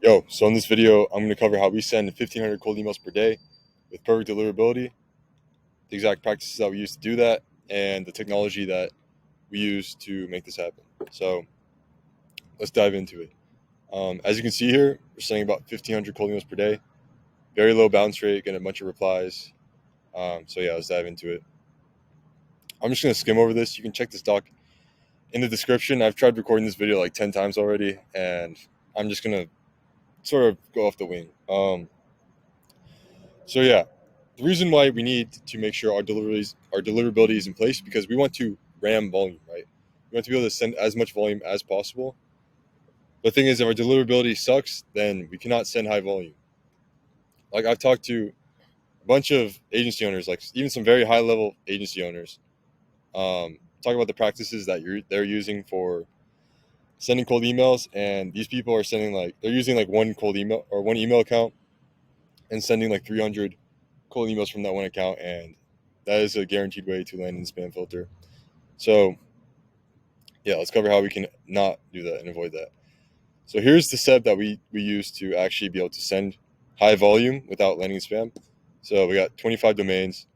So in this video, I'm going to cover how we send 1,500 cold emails per day with perfect deliverability, the exact practices that we use to do that, and the technology that we use to make this happen. So let's dive into it. As you can see here, we're sending about 1,500 cold emails per day. Very low bounce rate, getting a bunch of replies. Let's dive into it. I'm just going to skim over this. You can check this doc in the description. I've tried recording this video like 10 times already, and I'm just going to sort of go off the wing. The reason why we need to make sure our deliverability is in place because we want to ram volume, right? We want to be able to send as much volume as possible. The thing is, if our deliverability sucks, then we cannot send high volume. Like I've talked to a bunch of agency owners, like even some very high level agency owners, talk about the practices that they're using for sending cold emails, and these people are they're using like one cold email or one email account and sending like 300 cold emails from that one account, and that is a guaranteed way to land in the spam filter. So let's cover how we can not do that and avoid that. So here's the setup that we use to actually be able to send high volume without landing in spam. So we got 25 domains,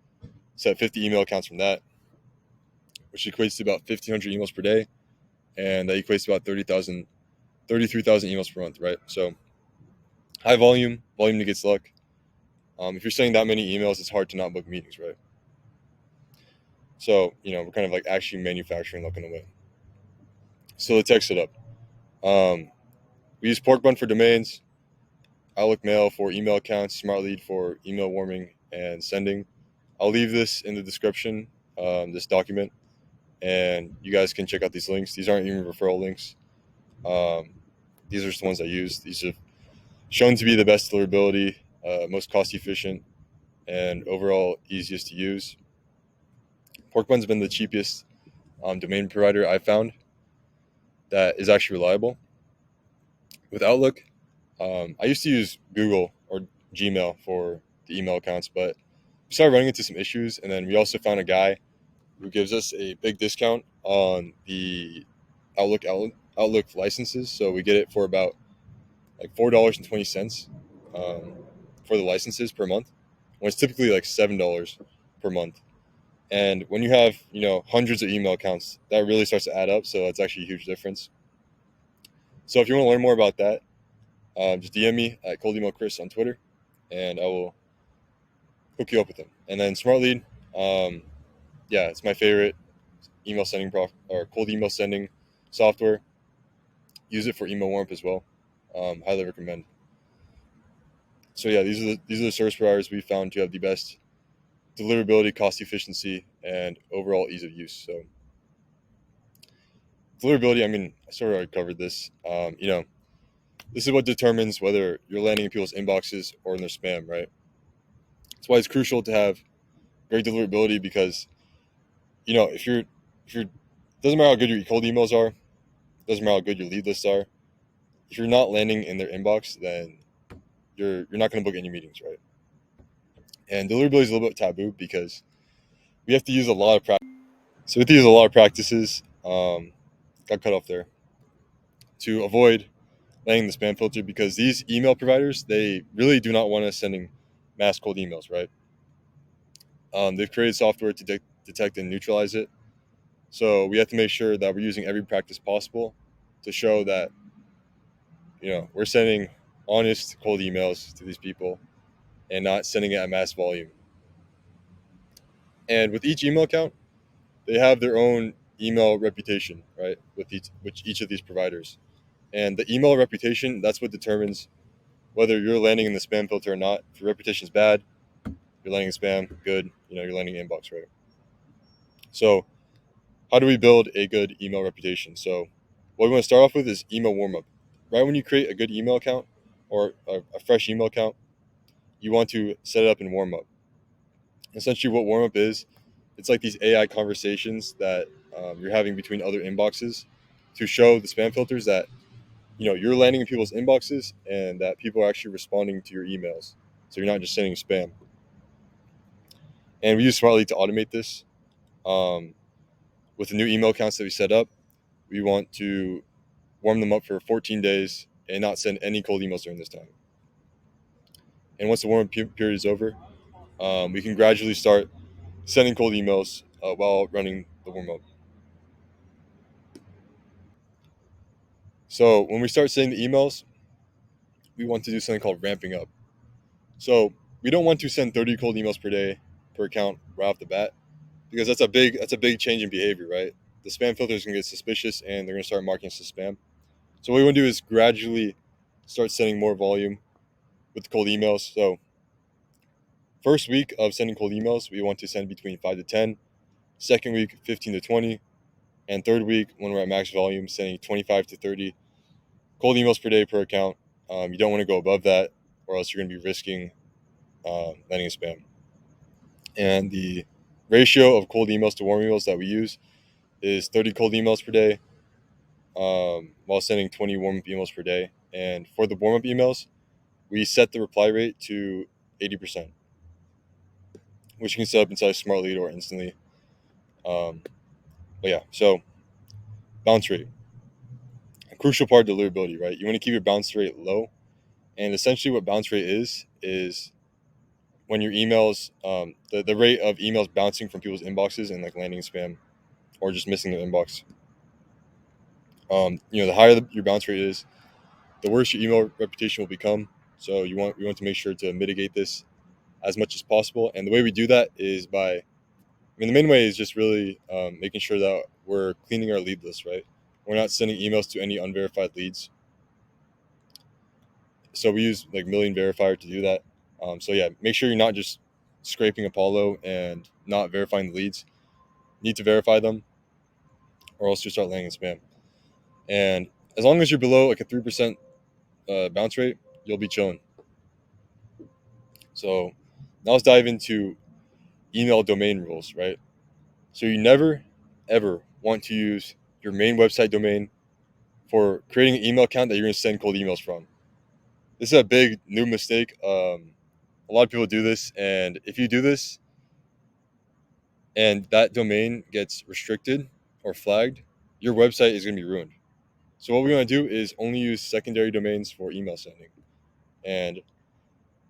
set 50 email accounts from that, which equates to about 1,500 emails per day, and that equates to about 33,000 emails per month, right? So high volume negates luck. If you're sending that many emails, it's hard to not book meetings, right? So, we're kind of like actually manufacturing luck in a way. So let's text it up. We use Pork Bun for domains, Outlook Mail for email accounts, Smart Lead for email warming and sending. I'll leave this in the description, this document, and you guys can check out these links. These aren't even referral links. These are just the ones I use. These are shown to be the best deliverability, most cost efficient, and overall easiest to use. Pork Bun's been the cheapest domain provider I've found that is actually reliable. With Outlook, I used to use Google or Gmail for the email accounts, but we started running into some issues, and then we also found a guy who gives us a big discount on the Outlook licenses. So we get it for about like $4.20 for the licenses per month, when it's typically like $7 per month. And when you have hundreds of email accounts, that really starts to add up. So it's actually a huge difference. So if you want to learn more about that, just DM me at Cold Email Chris on Twitter, and I will hook you up with them. And then Smart Lead, it's my favorite email sending or cold email sending software. Use it for email warmth as well. Highly recommend. So these are the service providers we found to have the best deliverability, cost efficiency, and overall ease of use. So deliverability, I sort of already covered this. This is what determines whether you're landing in people's inboxes or in their spam, right? That's why it's crucial to have great deliverability because, if you're doesn't matter how good your cold emails are, doesn't matter how good your lead lists are. If you're not landing in their inbox, then you're not going to book any meetings, right? And deliverability is a little bit taboo because we have to use a lot of practice. So we have to use a lot of practices. Got cut off there to avoid landing the spam filter because these email providers, they really do not want us sending mass cold emails, right? They've created software to detect and neutralize it. So we have to make sure that we're using every practice possible to show that, we're sending honest cold emails to these people and not sending it at mass volume. And with each email account, they have their own email reputation, right? With each of these providers. And the email reputation, that's what determines whether you're landing in the spam filter or not. If your reputation is bad, you're landing in spam. Good, you're landing in inbox, right? So how do we build a good email reputation? So what we want to start off with is email warm-up. Right when you create a good email account or a fresh email account, you want to set it up in warm-up. Essentially what warm-up is, it's like these AI conversations that you're having between other inboxes to show the spam filters that you're landing in people's inboxes and that people are actually responding to your emails. So you're not just sending spam. And we use Smartly to automate this. With the new email accounts that we set up, we want to warm them up for 14 days and not send any cold emails during this time. And once the warm-up period is over, we can gradually start sending cold emails while running the warm-up. So when we start sending the emails, we want to do something called ramping up. So we don't want to send 30 cold emails per day per account right off the bat, because that's a big change in behavior, right? The spam filter is gonna get suspicious and they're gonna start marking us as spam. So what we want to do is gradually start sending more volume with the cold emails. So first week of sending cold emails, we want to send between 5 to 10. Second week, 15 to 20. And third week, when we're at max volume, sending 25 to 30 cold emails per day per account. You don't want to go above that, or else you're going to be risking landing in spam. And the ratio of cold emails to warm emails that we use is 30 cold emails per day, while sending 20 warm-up emails per day. And for the warm-up emails, we set the reply rate to 80%, which you can set up inside Smart Lead or instantly. But yeah, so bounce rate, a crucial part of deliverability, right? You want to keep your bounce rate low, and essentially what bounce rate is when your emails, the rate of emails bouncing from people's inboxes and like landing in spam or just missing their inbox. The higher your bounce rate is, the worse your email reputation will become. So we want to make sure to mitigate this as much as possible. And the way we do that is the main way is just really making sure that we're cleaning our lead list, right? We're not sending emails to any unverified leads. So we use like Million Verifier to do that. So yeah, make sure you're not just scraping Apollo and not verifying the leads. You need to verify them, or else you start landing in spam. And as long as you're below like a 3% bounce rate, you'll be chilling. So now let's dive into email domain rules, right? So you never, ever want to use your main website domain for creating an email account that you're going to send cold emails from. This is a big new mistake. A lot of people do this, and if you do this and that domain gets restricted or flagged, your website is going to be ruined. So what we want to do is only use secondary domains for email sending. And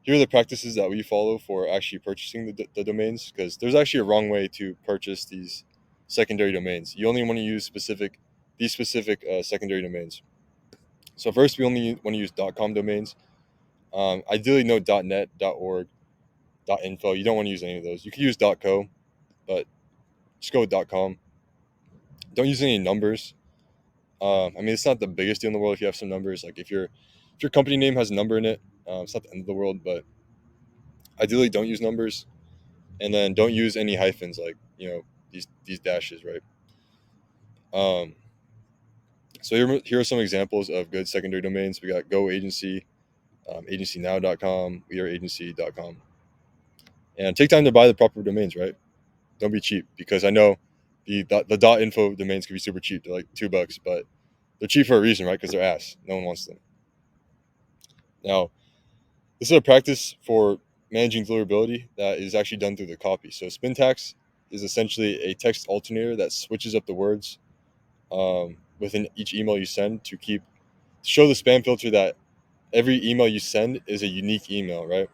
here are the practices that we follow for actually purchasing the domains, because there's actually a wrong way to purchase these secondary domains. You only want to use these specific secondary domains. So first, we only want to use .com domains. Ideally, no .net, .org, .info. You don't want to use any of those. You can use .co, but just go with .com. Don't use any numbers. It's not the biggest deal in the world if you have some numbers. Like if your company name has a number in it, it's not the end of the world. But ideally, don't use numbers, and then don't use any hyphens, like these dashes, right? So here are some examples of good secondary domains. We got Go Agency, agencynow.com, weareagency.com. And take time to buy the proper domains, right? Don't be cheap, because I know the .info domains can be super cheap. They're like $2, but they're cheap for a reason, right? Because they're ass. No one wants them. Now, this is a practice for managing deliverability that is actually done through the copy. So Spintax is essentially a text alternator that switches up the words within each email you send to show the spam filter that every email you send is a unique email, right?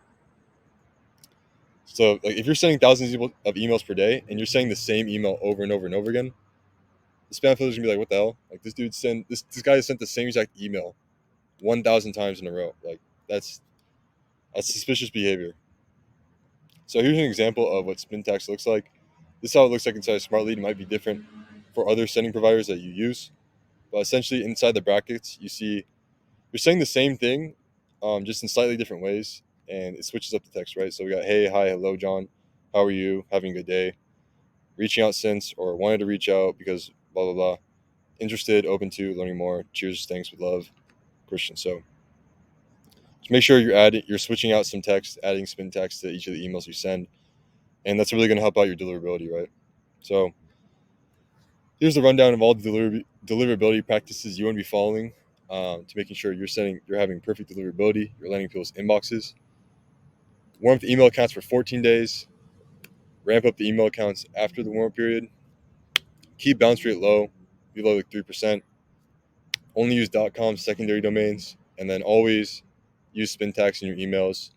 So like if you're sending thousands of emails per day and you're sending the same email over and over and over again, the spam filter's gonna be like, what the hell? Like this guy has sent the same exact email 1,000 times in a row. Like that's suspicious behavior. So here's an example of what Spintax looks like. This is how it looks like inside Smart Lead. It might be different for other sending providers that you use, but essentially inside the brackets, you're saying the same thing, just in slightly different ways, and it switches up the text, right? So we got, hey, hi, hello, John. How are you? Having a good day. Reaching out since, or wanted to reach out because blah, blah, blah. Interested, open to, learning more. Cheers, thanks, with love, Christian. So just make sure you're switching out some text, adding spin text to each of the emails you send, and that's really going to help out your deliverability, right? So here's the rundown of all the deliverability practices you want to be following to making sure you're having perfect deliverability, you're landing people's inboxes. Warm up the email accounts for 14 days. Ramp up the email accounts after the warm up period. Keep bounce rate low, below like 3%. Only use .com secondary domains. And then always use spin tags in your emails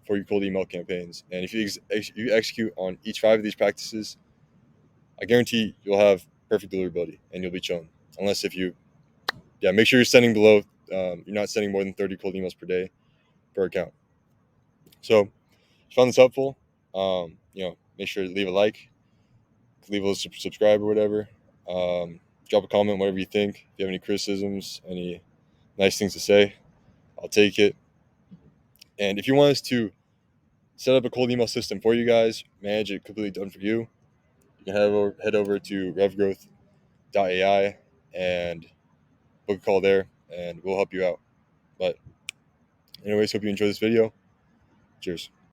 for your cold email campaigns. And if you execute on each 5 of these practices, I guarantee you'll have perfect deliverability and you'll be chilling. Unless if you, make sure you're sending below, you're not sending more than 30 cold emails per day per account. So if you found this helpful, make sure to leave a like, leave a subscribe or whatever. Drop a comment, whatever you think. If you have any criticisms, any nice things to say, I'll take it. And if you want us to set up a cold email system for you guys, manage it completely done for you, you can head over to revgrowth.ai and book a call there, and we'll help you out. But anyways, hope you enjoy this video. Cheers.